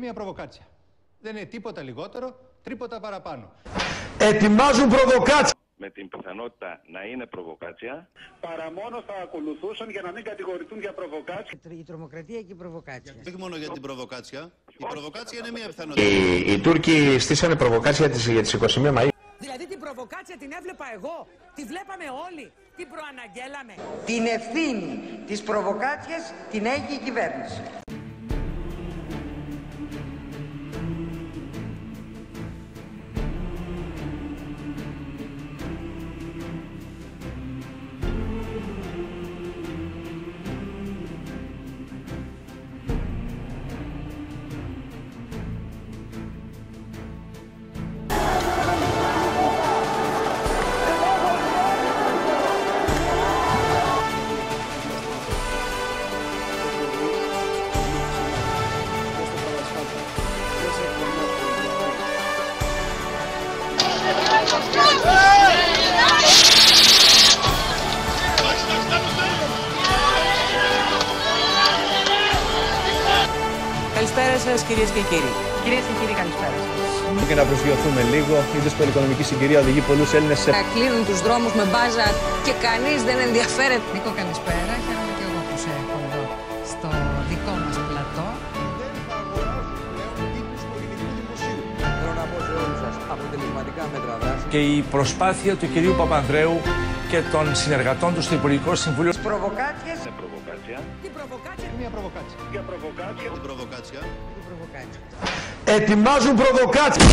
μια προβοκάτσια. Δεν είναι τίποτα λιγότερο, τίποτα παραπάνω. Ετοιμάζουν προβοκάτσια. Με την πιθανότητα να είναι προβοκάτσια. Παρά μόνο θα ακολουθούσαν για να μην κατηγορηθούν για προβοκάτσια. Η τρομοκρατία και η προβοκάτσια. Όχι μόνο για την προβοκάτσια. Η προβοκάτσια είναι μια πιθανότητα. Οι Τούρκοι στήσανε προβοκάτσια για τις 21 Μαΐου. Δηλαδή την προβοκάτσια την έβλεπα εγώ, τη βλέπαμε όλοι, την προαναγγέλαμε. Την ευθύνη της προβοκάτσιας την έχει η κυβέρνηση. Καλησπέρα σας κυρίες και κύριοι. Κυρίες και κύριοι, καλησπέρα σας. Και να προσγειωθούμε λίγο, η δύσκολη οικονομική συγκυρία οδηγεί πολλούς Έλληνες σε... Να κλείνουν τους δρόμους με μπάζα και κανείς δεν ενδιαφέρεται. Νίκο, καλησπέρα. Χαίρομαι και εγώ που σε έχω εδώ στο δικό μας πλατό. Δεν θα αγοράσουν πλέον τίτλους του ελληνικού δημοσίου. Θέλω να πω σε όλους σας αποτελεσματικά μέτρα δράσης. Και η προσπάθεια του κυρίου Παπανδρέου και των συνεργατών του στο Υπουργικό Συμβούλιο. Τις προβοκάτσιες. Είναι προβοκάτσια. Την προβοκάτσια. Μια προβοκάτσια. Για προβοκάτσια. Την προβοκάτσια. Την προβοκάτσια. Ετοιμάζουν προβοκάτσια.